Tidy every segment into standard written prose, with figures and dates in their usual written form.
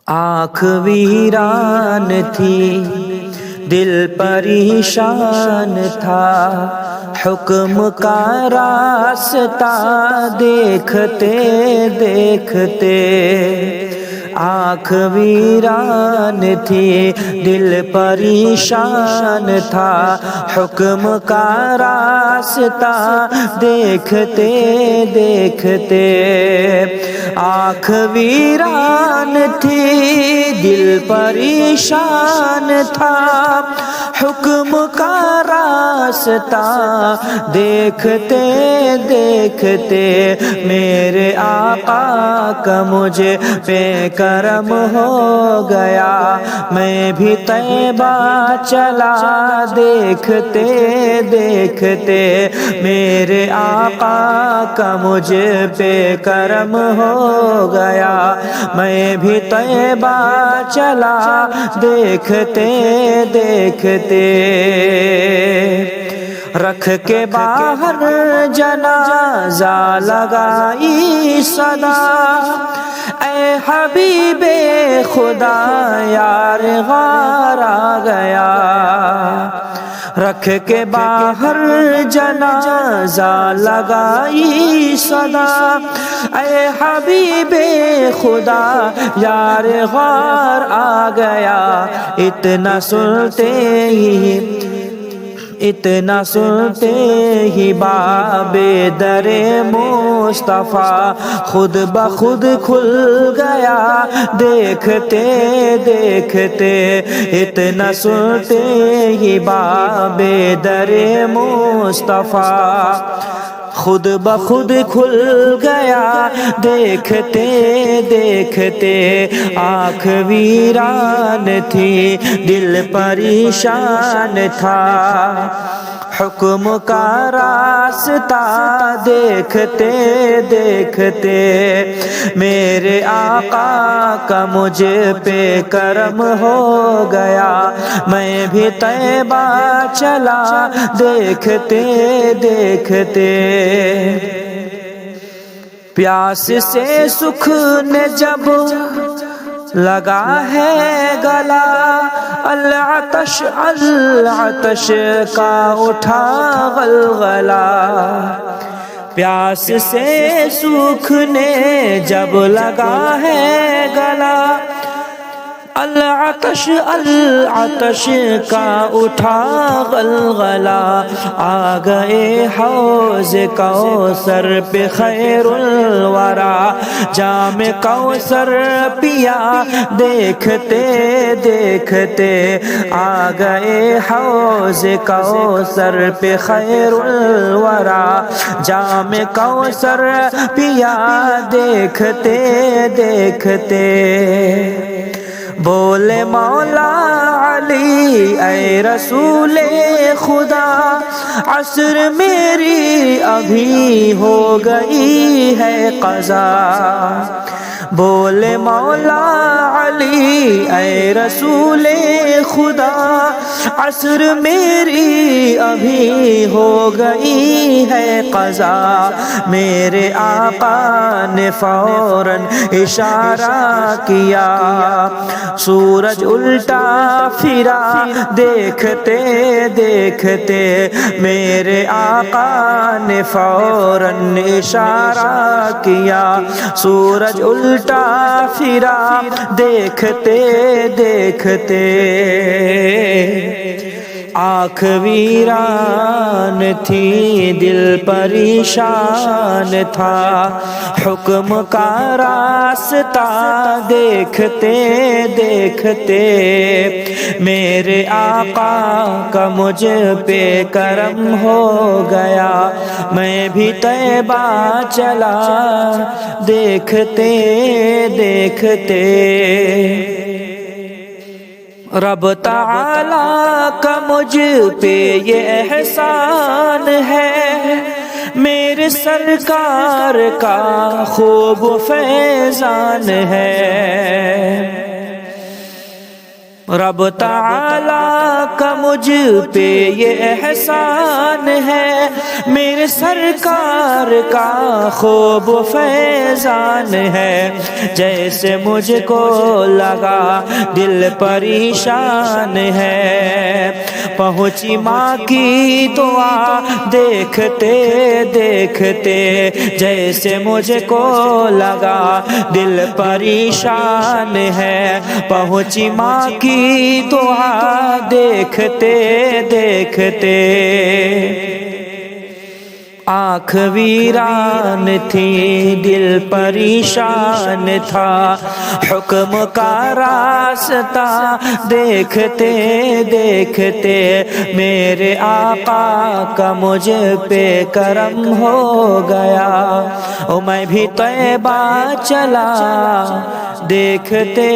آنکھ ویران تھی، دل پریشان تھا، حکم کا راستہ دیکھتے دیکھتے۔ آنکھ ویران تھی، دل پریشان تھا، حکم کا راستہ دیکھتے دیکھتے۔ آنکھ ویران تھی، دل پریشان تھا، حکم کا راستہ دیکھتے دیکھتے۔ میرے آقا کا مجھے پہ کرم ہو گیا، میں بھی طیبہ چلا دیکھتے دیکھتے۔ میرے آقا کا مجھے پہ کرم ہو گیا، میں بھی طیبہ چلا دیکھتے دیکھتے۔ رکھ کے باہر جنازہ لگائی صدا، اے حبیب خدا یار غار آ گیا۔ رکھ کے باہر جنازہ لگائی صدا، اے حبیب خدا یار غار آ گیا۔ اتنا سنتے ہی باب در مصطفیٰ خود بخود کھل گیا دیکھتے دیکھتے۔ اتنا سنتے ہی باب در مصطفیٰ خود بخود کھل گیا دیکھتے دیکھتے۔ آنکھ ویران تھی، دل پریشان تھا، حکم کا راستہ دیکھتے دیکھتے۔ میرے آقا کا مجھے پہ کرم ہو گیا، میں بھی طیبہ چلا دیکھتے دیکھتے۔ پیاس سے سکھ نے جب لگا ہے گلا، العطش العطش کا اٹھا غلغلہ۔ پیاس سے سکھ نے جب لگا ہے گلا، العطش العطش کا اٹھا غلغلہ۔ آ گئے حوض کوثر پہ خیر الورا، جام کوثر پیا دیکھتے دیکھتے۔ آ گئے حوض کوثر پہ خیر الورا، جام کوثر پیا دیکھتے دیکھتے۔ بولے مولا علی اے رسول خدا، عصر میری ابھی ہو گئی ہے قضا۔ بولے مولا علی اے رسول خدا، عصر میری ابھی ہو گئی ہے قضا۔ میرے آقا نے فوراً اشارہ کیا، سورج الٹا پھرا دیکھتے دیکھتے۔ میرے آقا نے فوراً اشارہ کیا، سورج الٹا پھرا دیکھتے دیکھتے۔ آنکھ ویران تھی، دل پریشان تھا، حکم کا راستہ دیکھتے دیکھتے۔ میرے آقا کا مجھ پہ کرم ہو گیا، میں بھی طیبہ چلا دیکھتے دیکھتے۔ رب تعالیٰ کا مجھ پہ یہ احسان ہے، میرے سرکار کا خوب فیضان ہے۔ رب تعالیٰ کا مجھ پہ یہ احسان ہے، میرے سرکار کا خوب فیضان ہے، جیسے مجھ کو لگا دل پریشان ہے۔ پہنچی ماں کی دعا دیکھتے دیکھتے، جیسے مجھ کو لگا دل پریشان ہے۔ پہنچی ماں کی دعا دیکھتے دیکھتے، آنکھ ویران تھی دل پریشان تھا، حکم کا راستہ دیکھتے دیکھتے میرے آقا کا مجھ پہ کرم ہو گیا۔ او میں بھی طیبہ چلا دیکھتے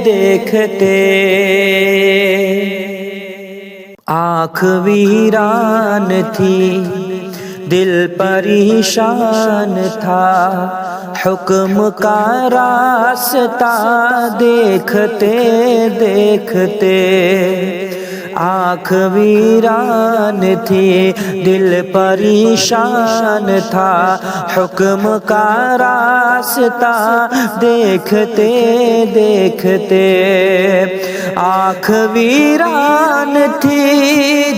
دیکھتے، آنکھ ویران تھی دل پریشان تھا، حکم کا راستہ دیکھتے دیکھتے، آنکھ ویران تھی دل پریشان تھا، حکم کا راستہ دیکھتے دیکھتے، آنکھ ویران تھی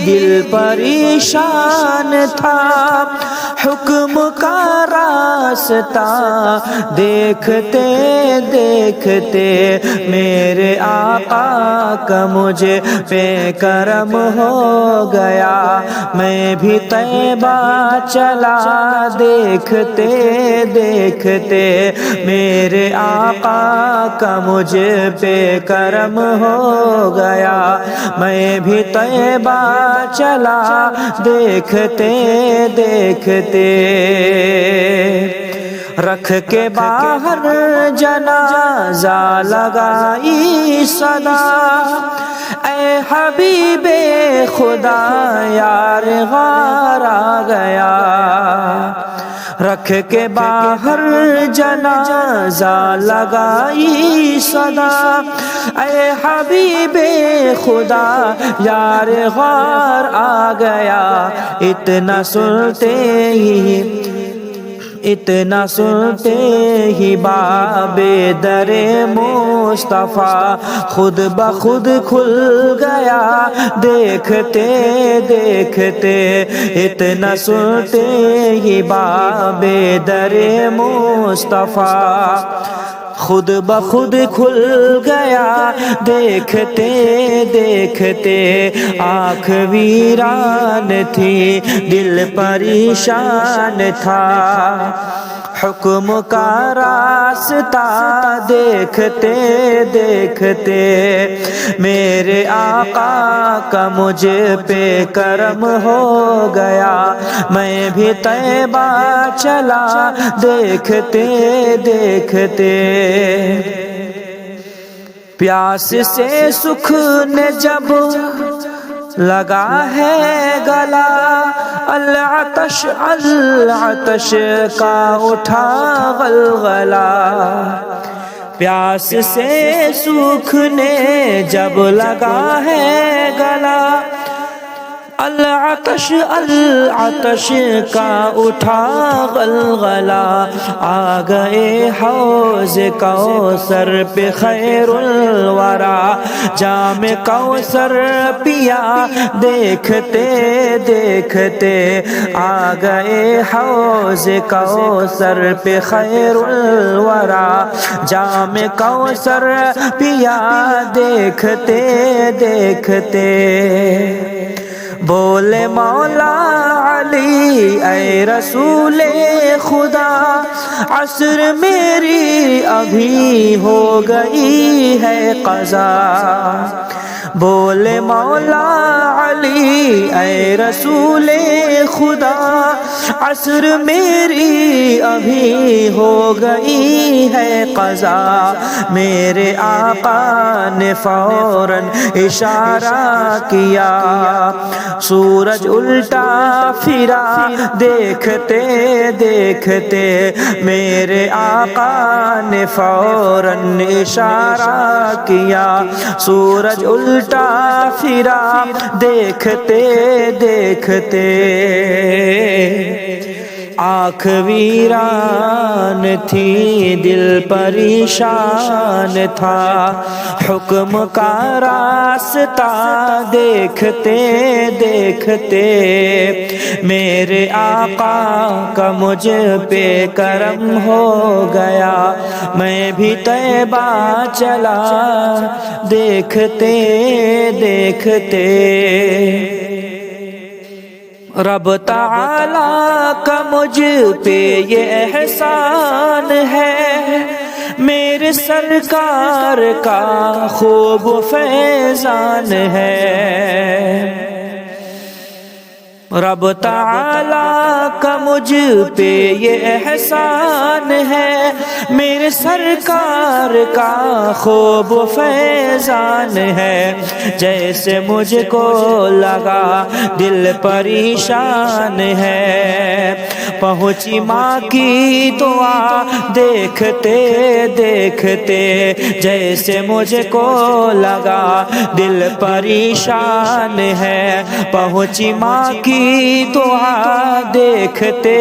دل پریشان تھا، حکم کا راستہ دیکھتے دیکھتے میرے آقا کا مجھ پہ کرم ہو گیا۔ میں بھی طیبہ چلا دیکھتے دیکھتے میرے آقا کا مجھ پہ کرم ہو گیا۔ میں بھی طیبہ چلا دیکھتے دیکھتے، رکھ کے باہر جنازہ لگائی صدا، اے حبیب خدا یار غار آ گیا۔ رکھ کے باہر جنازہ لگائی صدا، اے حبیب خدا یار غار آ گیا۔ اتنا سنتے ہی باب در مصطفیٰ خود بخود کھل گیا دیکھتے دیکھتے، اتنا سنتے ہی باب در مصطفیٰ خود بخود کھل گیا دیکھتے دیکھتے، آنکھ ویران تھی دل پریشان تھا، حکم کا راستہ دیکھتے دیکھتے میرے آقا کا مجھ پہ کرم ہو گیا۔ میں بھی طیبہ چلا دیکھتے دیکھتے، پیاس سے سکھ نے جب لگا ہے گلا، العطش العطش کا اٹھا غلغلہ، پیاس سے سوکھ نے جب لگا ہے گلا، العطش العطش کا اٹھا غلغلہ، آ گئے حوض کوثر پہ خیر الورا، جام کوثر پیا دیکھتے دیکھتے، آ گئے حوض کوثر پہ خیر الورا، جام کوثر پیا دیکھتے دیکھتے، بولے مولا علی اے رسول خدا، عصر میری ابھی ہو گئی ہے قضا، بولے مولا علی اے رسول خدا، عصر میری ابھی ہو گئی ہے قضا، میرے آقا نے فوراً اشارہ کیا، سورج الٹا پھرا دیکھتے دیکھتے، میرے آقا نے فوراً اشارہ کیا، سورج الٹا الٹا پھرا دیکھتے دیکھتے، آنکھ ویران تھی دل پریشان تھا، حکم کا راستہ دیکھتے دیکھتے، میرے آقا کا مجھ پہ کرم ہو گیا، میں بھی طیبہ چلا دیکھتے دیکھتے۔ رب تعالیٰ کا مجھ پہ یہ احسان ہے، میرے سرکار کا خوب فیضان ہے۔ رب تعالیٰ کا مجھ پہ یہ احسان ہے، میرے سرکار کا خوب فیضان ہے۔ جیسے مجھ کو لگا دل پریشان ہے، پہنچی ماں کی دعا دیکھتے دیکھتے، جیسے مجھ کو لگا دل پریشان ہے، پہنچی ماں کی دعا دیکھتے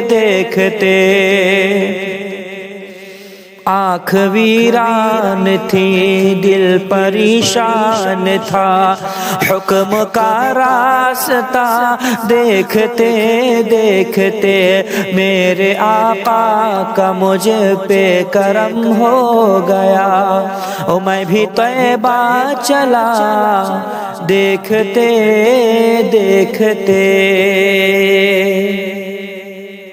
دیکھتے، آنکھ ویران تھی دل پریشان تھا، حکم کا راستہ دیکھتے دیکھتے، میرے آقا کا مجھ پہ کرم ہو گیا، او میں بھی طیبہ چلا دیکھتے دیکھتے۔